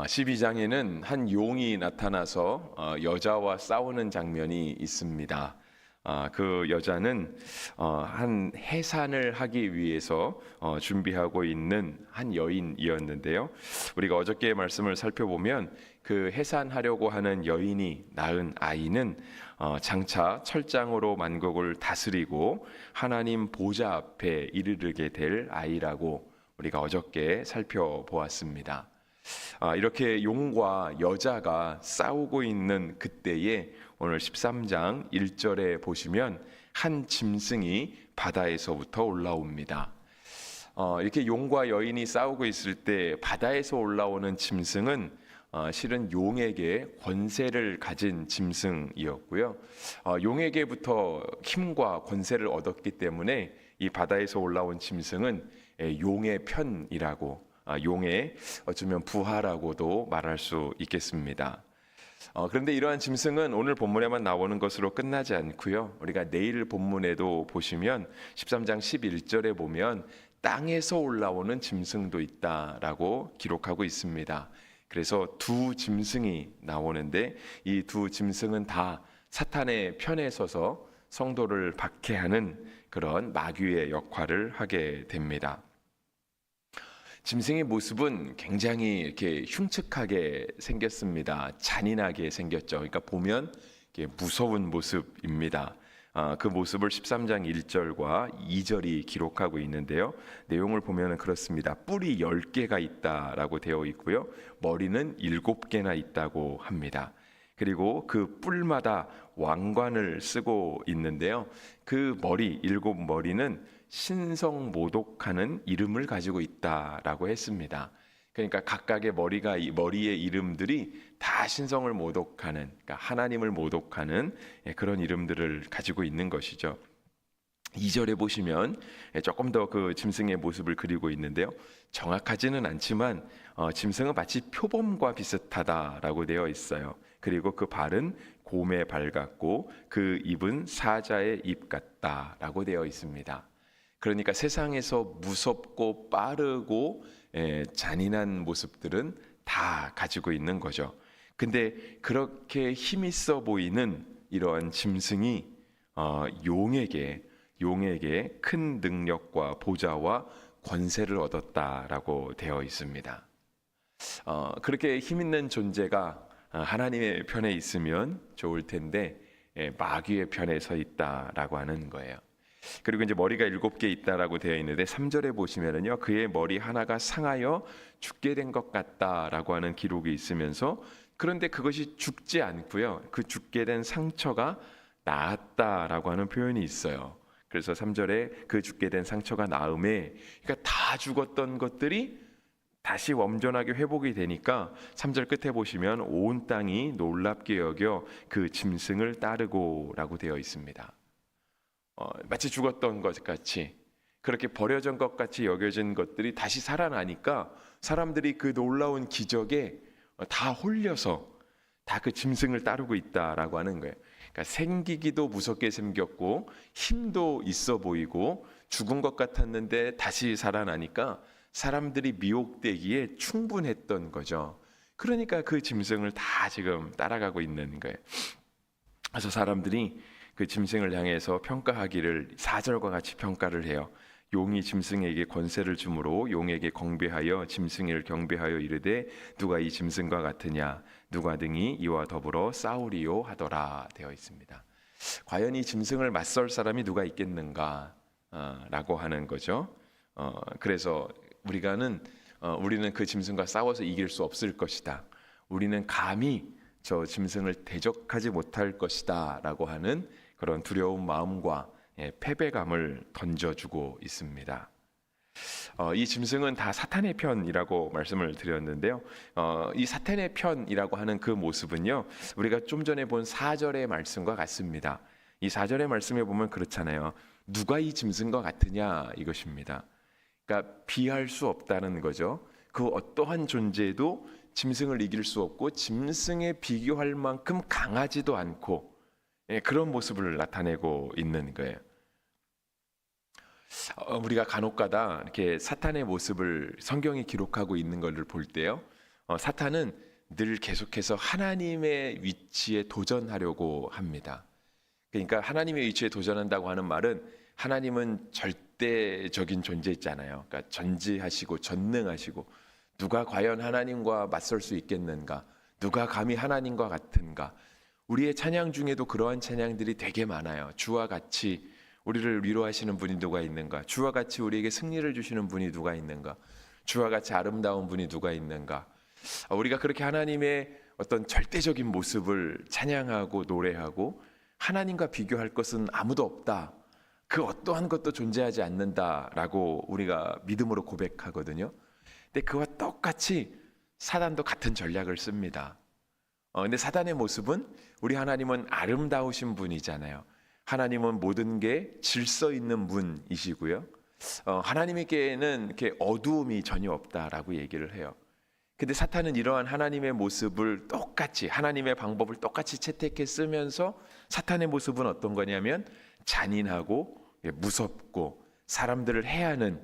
12장에는 한 용이 나타나서 여자와 싸우는 장면이 있습니다. 그 여자는 한 해산을 하기 위해서 준비하고 있는 한 여인이었는데요. 우리가 어저께 말씀을 살펴보면 그 해산하려고 하는 여인이 낳은 아이는 장차 철장으로 만국을 다스리고 하나님 보좌 앞에 이르르게 될 아이라고 우리가 어저께 살펴보았습니다. 이렇게 용과 여자가 싸우고 있는 그때에 오늘 13장 1절에 보시면 한 짐승이 바다에서부터 올라옵니다. 이렇게 용과 여인이 싸우고 있을 때 바다에서 올라오는 짐승은 실은 용에게 권세를 가진 짐승이었고요. 용에게부터 힘과 권세를 얻었기 때문에 이 바다에서 올라온 짐승은 용의 편이라고, 용의 어쩌면 부하라고도 말할 수 있겠습니다. 그런데 이러한 짐승은 오늘 본문에만 나오는 것으로 끝나지 않고요. 우리가 내일 본문에도 보시면 13장 11절에 보면 땅에서 올라오는 짐승도 있다라고 기록하고 있습니다. 그래서 두 짐승이 나오는데 이 두 짐승은 다 사탄의 편에 서서 성도를 박해하는 그런 마귀의 역할을 하게 됩니다. 짐승의 모습은 굉장히 이렇게 흉측하게 생겼습니다. 잔인하게 생겼죠. 그러니까 보면 무서운 모습입니다. 그 모습을 13장 1절과 2절이 기록하고 있는데요. 내용을 보면 그렇습니다. 뿔이 10개가 있다라고 되어 있고요. 머리는 7개나 있다고 합니다. 그리고 그 뿔마다 왕관을 쓰고 있는데요. 그 머리, 7머리는 신성모독하는 이름을 가지고 있다라고 했습니다. 그러니까 각각의 머리의 이름들이 다 신성을 모독하는, 그러니까 하나님을 모독하는 그런 이름들을 가지고 있는 것이죠. 2절에 보시면 조금 더 그 짐승의 모습을 그리고 있는데요. 정확하지는 않지만 짐승은 마치 표범과 비슷하다라고 되어 있어요. 그리고 그 발은 곰의 발 같고 그 입은 사자의 입 같다라고 되어 있습니다. 그러니까 세상에서 무섭고 빠르고 잔인한 모습들은 다 가지고 있는 거죠. 근데 그렇게 힘 있어 보이는 이러한 짐승이 용에게 큰 능력과 보좌와 권세를 얻었다라고 되어 있습니다. 그렇게 힘 있는 존재가 하나님의 편에 있으면 좋을 텐데 마귀의 편에 서 있다라고 하는 거예요. 그리고 이제 머리가 7개 있다라고 되어 있는데 3절에 보시면은요, 그의 머리 하나가 상하여 죽게 된 것 같다라고 하는 기록이 있으면서, 그런데 그것이 죽지 않고요, 그 죽게 된 상처가 나았다라고 하는 표현이 있어요. 그래서 3절에 그 죽게 된 상처가 나음에, 그러니까 다 죽었던 것들이 다시 완전하게 회복이 되니까 3절 끝에 보시면 온 땅이 놀랍게 여겨 그 짐승을 따르고라고 되어 있습니다. 마치 죽었던 것 같이, 그렇게 버려진 것 같이 여겨진 것들이 다시 살아나니까 사람들이 그 놀라운 기적에 다 홀려서 다 그 짐승을 따르고 있다라고 하는 거예요. 그러니까 생기기도 무섭게 생겼고 힘도 있어 보이고 죽은 것 같았는데 다시 살아나니까 사람들이 미혹되기에 충분했던 거죠. 그러니까 그 짐승을 다 지금 따라가고 있는 거예요. 그래서 사람들이 그 짐승을 향해서 평가하기를 4절과 같이 평가를 해요. 용이 짐승에게 권세를 주므로 용에게 경배하여 짐승을 경배하여 이르되 누가 이 짐승과 같으냐, 누가 등이 이와 더불어 싸우리요 하더라 되어 있습니다. 과연 이 짐승을 맞설 사람이 누가 있겠는가 라고 하는 거죠. 그래서 우리는 그 짐승과 싸워서 이길 수 없을 것이다. 우리는 감히 저 짐승을 대적하지 못할 것이다 라고 하는 그런 두려운 마음과 패배감을 던져주고 있습니다. 이 짐승은 다 사탄의 편이라고 말씀을 드렸는데요. 이 사탄의 편이라고 하는 그 모습은요, 우리가 좀 전에 본 4절의 말씀과 같습니다. 이 4절의 말씀에 보면 그렇잖아요. 누가 이 짐승과 같으냐 이것입니다. 그러니까 비할 수 없다는 거죠. 그 어떠한 존재도 짐승을 이길 수 없고 짐승에 비교할 만큼 강하지도 않고 그런 모습을 나타내고 있는 거예요. 우리가 간혹가다 이렇게 사탄의 모습을 성경이 기록하고 있는 것을 볼 때요, 사탄은 늘 계속해서 하나님의 위치에 도전하려고 합니다. 그러니까 하나님의 위치에 도전한다고 하는 말은 하나님은 절대적인 존재잖아요. 그러니까 전지하시고 전능하시고 누가 과연 하나님과 맞설 수 있겠는가? 누가 감히 하나님과 같은가? 우리의 찬양 중에도 그러한 찬양들이 되게 많아요. 주와 같이 우리를 위로하시는 분이 누가 있는가? 주와 같이 우리에게 승리를 주시는 분이 누가 있는가? 주와 같이 아름다운 분이 누가 있는가? 우리가 그렇게 하나님의 어떤 절대적인 모습을 찬양하고 노래하고 하나님과 비교할 것은 아무도 없다. 그 어떠한 것도 존재하지 않는다라고 우리가 믿음으로 고백하거든요. 근데 그와 똑같이 사단도 같은 전략을 씁니다. 근데 사단의 모습은 우리 하나님은 아름다우신 분이잖아요. 하나님은 모든 게 질서 있는 분이시고요. 하나님에게는 이렇게 어두움이 전혀 없다라고 얘기를 해요. 근데 사탄은 이러한 하나님의 모습을 똑같이 하나님의 방법을 똑같이 채택해 쓰면서 사탄의 모습은 어떤 거냐면 잔인하고 무섭고 사람들을 해하는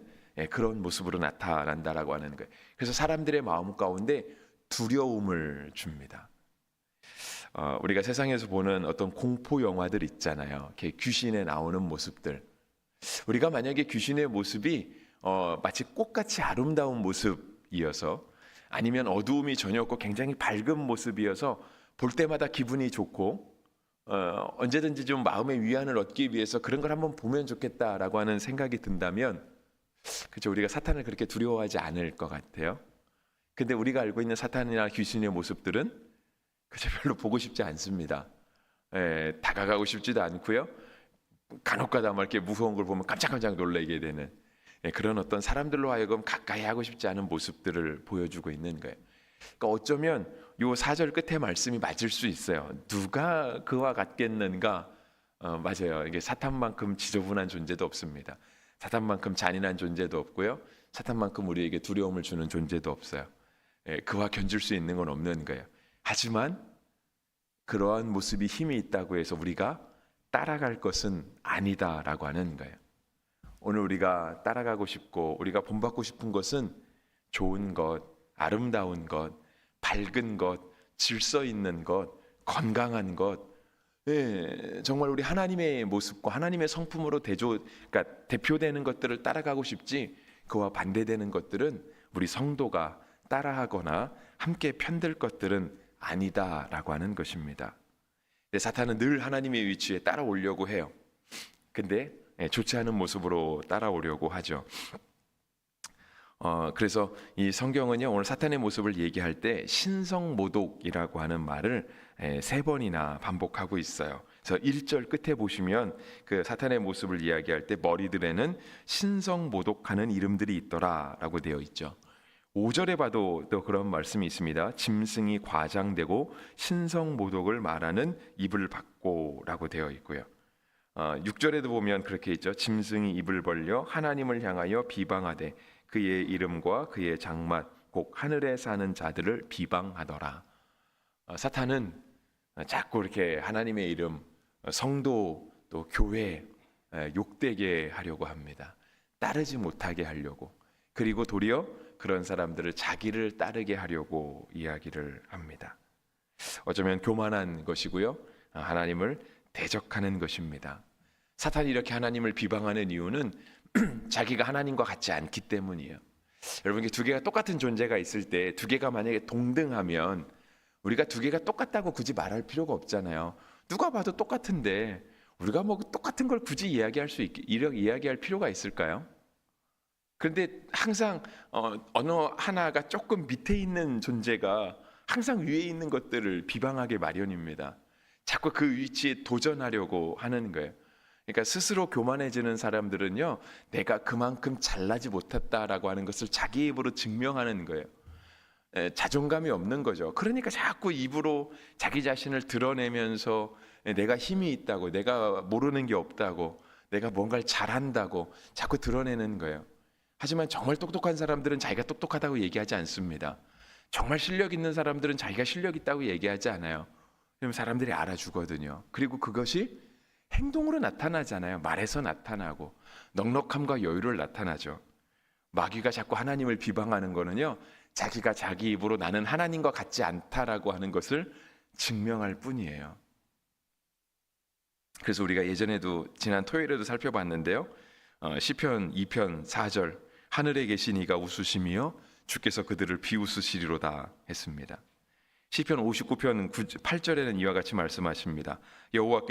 그런 모습으로 나타난다라고 하는 거예요. 그래서 사람들의 마음 가운데 두려움을 줍니다. 우리가 세상에서 보는 어떤 공포 영화들 있잖아요. 이렇게 귀신에 나오는 모습들. 우리가 만약에 귀신의 모습이 마치 꽃같이 아름다운 모습이어서 아니면 어두움이 전혀 없고 굉장히 밝은 모습이어서 볼 때마다 기분이 좋고 언제든지 좀 마음의 위안을 얻기 위해서 그런 걸 한번 보면 좋겠다라고 하는 생각이 든다면 그렇죠. 우리가 사탄을 그렇게 두려워하지 않을 것 같아요. 근데 우리가 알고 있는 사탄이나 귀신의 모습들은 그저 별로 보고 싶지 않습니다. 다가가고 싶지도 않고요. 간혹가다 이렇게 무서운 걸 보면 깜짝깜짝 놀라게 되는 그런 어떤 사람들로 하여금 가까이 하고 싶지 않은 모습들을 보여주고 있는 거예요. 그러니까 어쩌면 요 4절 끝에 말씀이 맞을 수 있어요. 누가 그와 같겠는가? 맞아요. 이게 사탄만큼 지저분한 존재도 없습니다. 사탄만큼 잔인한 존재도 없고요. 사탄만큼 우리에게 두려움을 주는 존재도 없어요. 그와 견줄 수 있는 건 없는 거예요. 하지만 그러한 모습이 힘이 있다고 해서 우리가 따라갈 것은 아니다라고 하는 거예요. 오늘 우리가 따라가고 싶고 우리가 본받고 싶은 것은 좋은 것, 아름다운 것, 밝은 것, 질서 있는 것, 건강한 것, 정말 우리 하나님의 모습과 하나님의 성품으로 그러니까 대표되는 것들을 따라가고 싶지 그와 반대되는 것들은 우리 성도가 따라하거나 함께 편들 것들은 아니다라고 하는 것입니다. 사탄은 늘 하나님의 위치에 따라오려고 해요. 근데 좋지 않은 모습으로 따라오려고 하죠. 그래서 이 성경은요 오늘 사탄의 모습을 얘기할 때 신성모독이라고 하는 말을 3번이나 반복하고 있어요. 그래서 1절 끝에 보시면 그 사탄의 모습을 이야기할 때 머리들에는 신성모독하는 이름들이 있더라라고 되어 있죠. 5절에 봐도 또 그런 말씀이 있습니다. 짐승이 과장되고 신성모독을 말하는 입을 받고라고 되어 있고요. 6절에도 보면 그렇게 있죠. 짐승이 입을 벌려 하나님을 향하여 비방하되 그의 이름과 그의 장막 곧 하늘에 사는 자들을 비방하더라. 사탄은 자꾸 이렇게 하나님의 이름, 성도 또 교회 욕되게 하려고 합니다. 따르지 못하게 하려고. 그리고 도리어 그런 사람들을 자기를 따르게 하려고 이야기를 합니다. 어쩌면 교만한 것이고요. 하나님을 대적하는 것입니다. 사탄이 이렇게 하나님을 비방하는 이유는 자기가 하나님과 같지 않기 때문이에요. 여러분, 두 개가 똑같은 존재가 있을 때 두 개가 만약에 동등하면 우리가 두 개가 똑같다고 굳이 말할 필요가 없잖아요. 누가 봐도 똑같은데 우리가 뭐 똑같은 걸 굳이 이야기할 필요가 있을까요? 그런데 항상 어느 하나가 조금 밑에 있는 존재가 항상 위에 있는 것들을 비방하게 마련입니다. 자꾸 그 위치에 도전하려고 하는 거예요. 그러니까 스스로 교만해지는 사람들은요, 내가 그만큼 잘나지 못했다라고 하는 것을 자기 입으로 증명하는 거예요. 자존감이 없는 거죠. 그러니까 자꾸 입으로 자기 자신을 드러내면서 내가 힘이 있다고, 내가 모르는 게 없다고, 내가 뭔가를 잘한다고 자꾸 드러내는 거예요. 하지만 정말 똑똑한 사람들은 자기가 똑똑하다고 얘기하지 않습니다. 정말 실력 있는 사람들은 자기가 실력 있다고 얘기하지 않아요. 그럼 사람들이 알아주거든요. 그리고 그것이 행동으로 나타나잖아요. 말에서 나타나고 넉넉함과 여유를 나타나죠. 마귀가 자꾸 하나님을 비방하는 거는요, 자기가 자기 입으로 나는 하나님과 같지 않다라고 하는 것을 증명할 뿐이에요. 그래서 우리가 예전에도 지난 토요일에도 살펴봤는데요. 시편 2편 4절 하늘에 계신 이가 웃으시며 주께서 그들을 비웃으시리로다 했습니다. 시편 59편 8절에는 이와 같이 말씀하십니다. 여호와여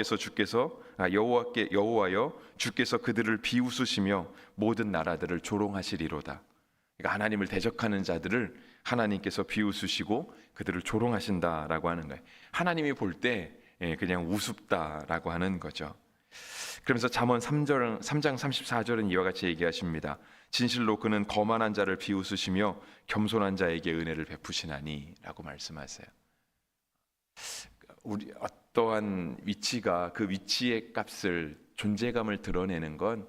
주께서 그들을 비웃으시며 모든 나라들을 조롱하시리로다. 그러니까 하나님을 대적하는 자들을 하나님께서 비웃으시고 그들을 조롱하신다라고 하는 거예요. 하나님이 볼 때 그냥 우습다라고 하는 거죠. 그러면서 잠언 3장 34절은 이와 같이 얘기하십니다. 진실로 그는 거만한 자를 비웃으시며 겸손한 자에게 은혜를 베푸시나니 라고 말씀하세요. 우리 어떠한 위치가 그 위치의 값을 존재감을 드러내는 건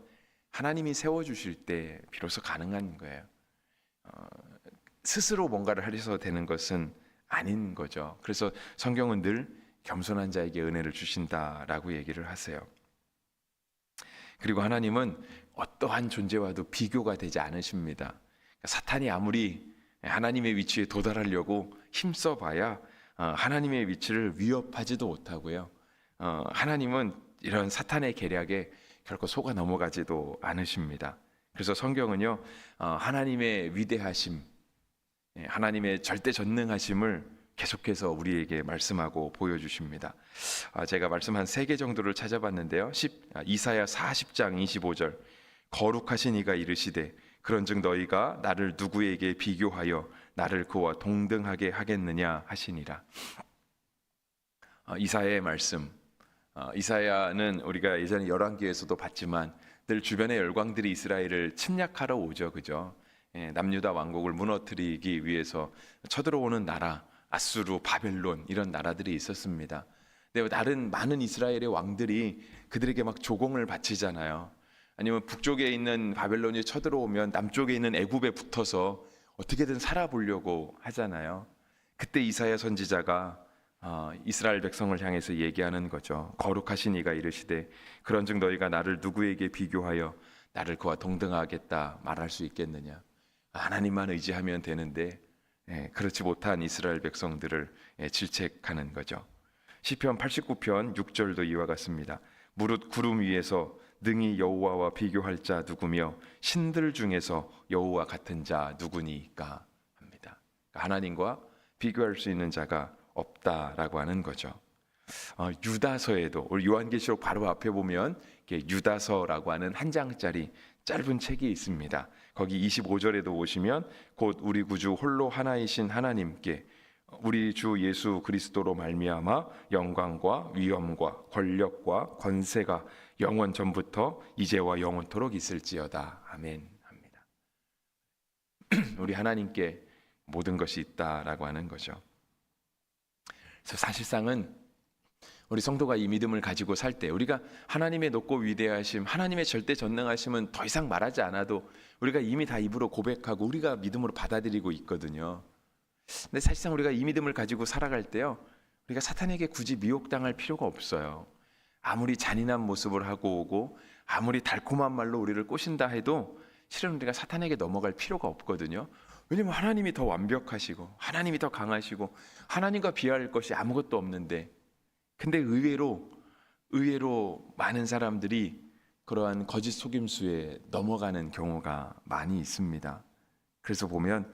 하나님이 세워주실 때 비로소 가능한 거예요. 스스로 뭔가를 하려서 되는 것은 아닌 거죠. 그래서 성경은 늘 겸손한 자에게 은혜를 주신다라고 얘기를 하세요. 그리고 하나님은 어떠한 존재와도 비교가 되지 않으십니다. 사탄이 아무리 하나님의 위치에 도달하려고 힘써봐야 하나님의 위치를 위협하지도 못하고요. 하나님은 이런 사탄의 계략에 결코 속아 넘어가지도 않으십니다. 그래서 성경은요, 하나님의 위대하심, 하나님의 절대전능하심을 계속해서 우리에게 말씀하고 보여주십니다. 제가 말씀 한 3개 정도를 찾아봤는데요. 이사야 40장 25절 거룩하신 이가 이르시되 그런즉 너희가 나를 누구에게 비교하여 나를 그와 동등하게 하겠느냐 하시니라. 이사야의 말씀. 이사야는 우리가 예전에 열왕기에서도 봤지만 늘 주변의 열광들이 이스라엘을 침략하러 오죠, 그죠? 남유다 왕국을 무너뜨리기 위해서 쳐들어오는 나라, 아수르, 바벨론 이런 나라들이 있었습니다. 근데 다른 많은 이스라엘의 왕들이 그들에게 막 조공을 바치잖아요. 아니면 북쪽에 있는 바벨론이 쳐들어오면 남쪽에 있는 애굽에 붙어서 어떻게든 살아보려고 하잖아요. 그때 이사야 선지자가 이스라엘 백성을 향해서 얘기하는 거죠. 거룩하신 이가 이르시되 그런즉 너희가 나를 누구에게 비교하여 나를 그와 동등하겠다 말할 수 있겠느냐. 하나님만 의지하면 되는데 그렇지 못한 이스라엘 백성들을 질책하는 거죠. 시편 89편 6절도 이와 같습니다. 무릇 구름 위에서 능히 여호와와 비교할 자 누구며 신들 중에서 여호와 같은 자 누구니까 합니다. 하나님과 비교할 수 있는 자가 없다라고 하는 거죠. 유다서에도 우리 요한계시록 바로 앞에 보면 유다서라고 하는 한 장짜리 짧은 책이 있습니다. 거기 25절에도 보시면 곧 우리 구주 홀로 하나이신 하나님께 우리 주 예수 그리스도로 말미암아 영광과 위엄과 권력과 권세가 영원 전부터 이제와 영원토록 있을지어다. 아멘 합니다. 우리 하나님께 모든 것이 있다라고 하는 거죠. 그래서 사실상은 우리 성도가 이 믿음을 가지고 살 때 우리가 하나님의 높고 위대하심, 하나님의 절대 전능하심은 더 이상 말하지 않아도 우리가 이미 다 입으로 고백하고 우리가 믿음으로 받아들이고 있거든요. 근데 사실상 우리가 이 믿음을 가지고 살아갈 때요, 우리가 사탄에게 굳이 미혹당할 필요가 없어요. 아무리 잔인한 모습을 하고 오고 아무리 달콤한 말로 우리를 꼬신다 해도 실은 우리가 사탄에게 넘어갈 필요가 없거든요. 왜냐하면 하나님이 더 완벽하시고 하나님이 더 강하시고 하나님과 비할 것이 아무것도 없는데, 근데 의외로 많은 사람들이 그러한 거짓 속임수에 넘어가는 경우가 많이 있습니다. 그래서 보면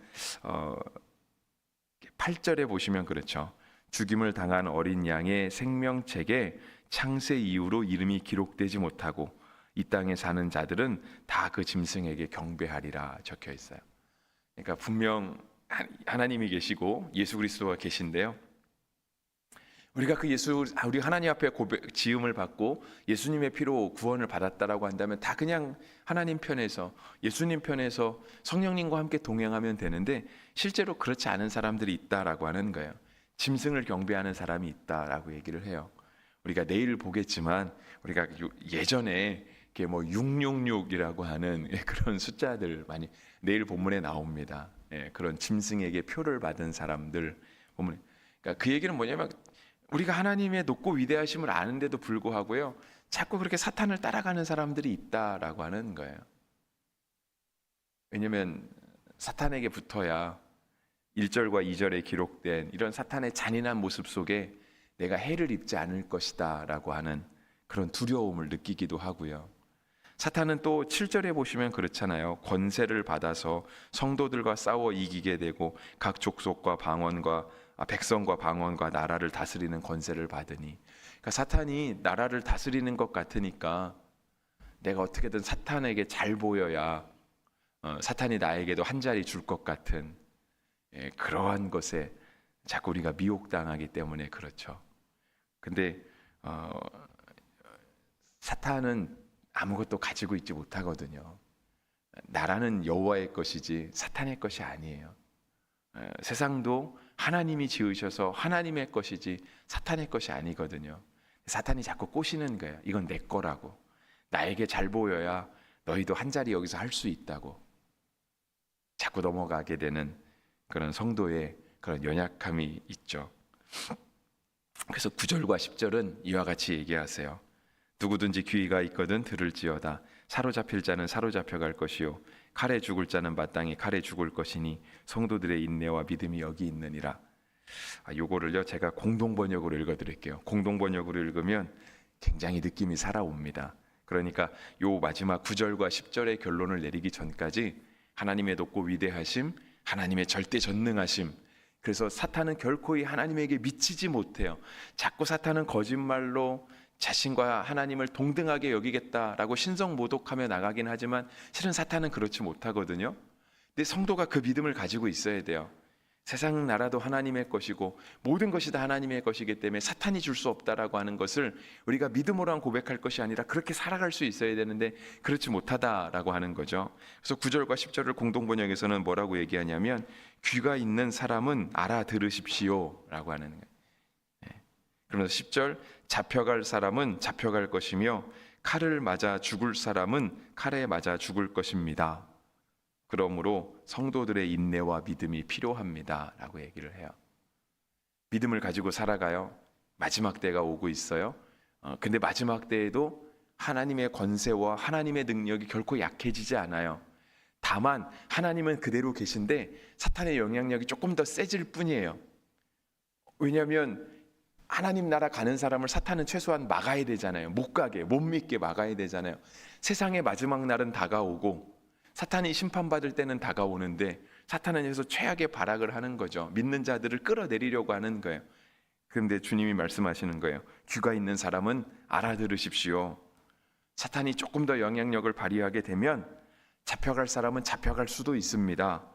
8절에 보시면 그렇죠. 죽임을 당한 어린 양의 생명책에 창세 이후로 이름이 기록되지 못하고 이 땅에 사는 자들은 다 그 짐승에게 경배하리라 적혀 있어요. 그러니까 분명 하나님이 계시고 예수 그리스도가 계신데요, 우리가 우리 하나님 앞에 지음을 받고 예수님의 피로 구원을 받았다라고 한다면 다 그냥 하나님 편에서, 예수님 편에서 성령님과 함께 동행하면 되는데, 실제로 그렇지 않은 사람들이 있다라고 하는 거예요. 짐승을 경배하는 사람이 있다라고 얘기를 해요. 우리가 내일 보겠지만 우리가 예전에 666이라고 하는 그런 숫자들 많이 내일 본문에 나옵니다. 그런 짐승에게 표를 받은 사람들 보면, 그러니까 그 얘기는 뭐냐면 우리가 하나님의 높고 위대하심을 아는데도 불구하고요, 자꾸 그렇게 사탄을 따라가는 사람들이 있다라고 하는 거예요. 왜냐하면 사탄에게 붙어야 1절과 2절에 기록된 이런 사탄의 잔인한 모습 속에 내가 해를 입지 않을 것이다 라고 하는 그런 두려움을 느끼기도 하고요. 사탄은 또 7절에 보시면 그렇잖아요. 권세를 받아서 성도들과 싸워 이기게 되고 각 족속과 방언과 백성과 방언과 나라를 다스리는 권세를 받으니, 그러니까 사탄이 나라를 다스리는 것 같으니까 내가 어떻게든 사탄에게 잘 보여야 사탄이 나에게도 한 자리 줄 것 같은 그러한 것에 자꾸 우리가 미혹당하기 때문에 그렇죠. 근데 사탄은 아무것도 가지고 있지 못하거든요. 나라는 여호와의 것이지 사탄의 것이 아니에요. 세상도 하나님이 지으셔서 하나님의 것이지 사탄의 것이 아니거든요. 사탄이 자꾸 꼬시는 거예요. 이건 내 거라고. 나에게 잘 보여야 너희도 한 자리 여기서 할 수 있다고. 자꾸 넘어가게 되는 그런 성도의 그런 연약함이 있죠. 그래서 9절과 10절은 이와 같이 얘기하세요. 누구든지 귀가 있거든 들을지어다. 사로잡힐 자는 사로잡혀갈 것이요 칼에 죽을 자는 마땅히 칼에 죽을 것이니 성도들의 인내와 믿음이 여기 있느니라. 요거를요 제가 공동번역으로 읽어드릴게요. 공동번역으로 읽으면 굉장히 느낌이 살아옵니다. 그러니까 요 마지막 9절과 10절의 결론을 내리기 전까지 하나님의 높고 위대하심, 하나님의 절대 전능하심, 그래서 사탄은 결코 이 하나님에게 미치지 못해요. 자꾸 사탄은 거짓말로 자신과 하나님을 동등하게 여기겠다라고 신성모독하며 나가긴 하지만 실은 사탄은 그렇지 못하거든요. 근데 성도가 그 믿음을 가지고 있어야 돼요. 세상 나라도 하나님의 것이고 모든 것이 다 하나님의 것이기 때문에 사탄이 줄 수 없다라고 하는 것을 우리가 믿음으로만 고백할 것이 아니라 그렇게 살아갈 수 있어야 되는데 그렇지 못하다라고 하는 거죠. 그래서 9절과 10절을 공동번역에서는 뭐라고 얘기하냐면 귀가 있는 사람은 알아들으십시오 라고 하는 거예요. 그러면서 10절 잡혀갈 사람은 잡혀갈 것이며 칼을 맞아 죽을 사람은 칼에 맞아 죽을 것입니다. 그러므로 성도들의 인내와 믿음이 필요합니다 라고 얘기를 해요. 믿음을 가지고 살아가요. 마지막 때가 오고 있어요. 근데 마지막 때에도 하나님의 권세와 하나님의 능력이 결코 약해지지 않아요. 다만 하나님은 그대로 계신데 사탄의 영향력이 조금 더 세질 뿐이에요. 왜냐하면 하나님 나라 가는 사람을 사탄은 최소한 막아야 되잖아요. 못 가게, 못 믿게 막아야 되잖아요. 세상의 마지막 날은 다가오고 사탄이 심판받을 때는 다가오는데 사탄은 여기서 최악의 발악을 하는 거죠. 믿는 자들을 끌어내리려고 하는 거예요. 그런데 주님이 말씀하시는 거예요. 귀가 있는 사람은 알아들으십시오. 사탄이 조금 더 영향력을 발휘하게 되면 잡혀갈 사람은 잡혀갈 수도 있습니다.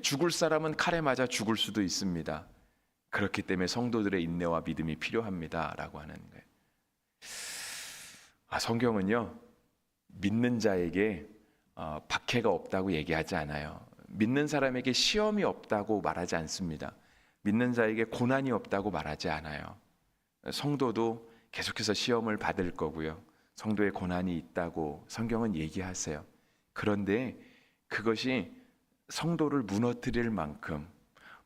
죽을 사람은 칼에 맞아 죽을 수도 있습니다. 그렇기 때문에 성도들의 인내와 믿음이 필요합니다 라고 하는 거예요. 성경은요 믿는 자에게 박해가 없다고 얘기하지 않아요. 믿는 사람에게 시험이 없다고 말하지 않습니다. 믿는 자에게 고난이 없다고 말하지 않아요. 성도도 계속해서 시험을 받을 거고요. 성도의 고난이 있다고 성경은 얘기하세요. 그런데 그것이 성도를 무너뜨릴 만큼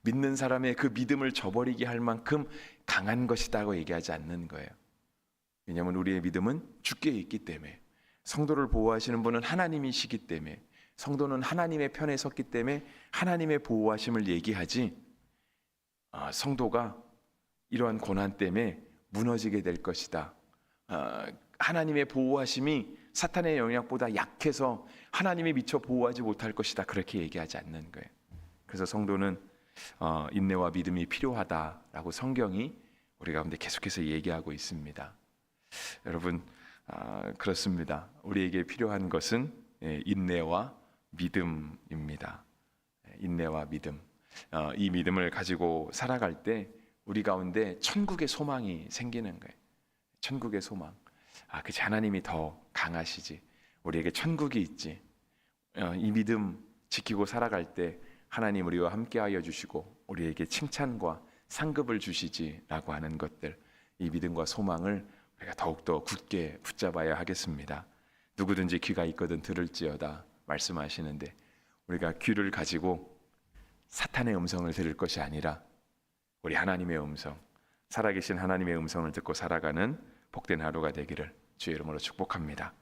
믿는 사람의 그 믿음을 저버리게 할 만큼 강한 것이라고 얘기하지 않는 거예요. 왜냐하면 우리의 믿음은 주께 있기 때문에, 성도를 보호하시는 분은 하나님이시기 때문에, 성도는 하나님의 편에 섰기 때문에 하나님의 보호하심을 얘기하지 성도가 이러한 고난 때문에 무너지게 될 것이다, 하나님의 보호하심이 사탄의 영향보다 약해서 하나님이 미처 보호하지 못할 것이다, 그렇게 얘기하지 않는 거예요. 그래서 성도는 인내와 믿음이 필요하다라고 성경이 우리 가운데 계속해서 얘기하고 있습니다. 여러분, 그렇습니다. 우리에게 필요한 것은 인내와 믿음입니다. 인내와 믿음. 이 믿음을 가지고 살아갈 때 우리 가운데 천국의 소망이 생기는 거예요. 천국의 소망. 그치, 하나님이 더 강하시지, 우리에게 천국이 있지. 이 믿음 지키고 살아갈 때 하나님 우리와 함께하여 주시고 우리에게 칭찬과 상급을 주시지라고 하는 것들, 이 믿음과 소망을 우리가 더욱더 굳게 붙잡아야 하겠습니다. 누구든지 귀가 있거든 들을지어다 말씀하시는데, 우리가 귀를 가지고 사탄의 음성을 들을 것이 아니라 우리 하나님의 음성, 살아계신 하나님의 음성을 듣고 살아가는 복된 하루가 되기를 주의 이름으로 축복합니다.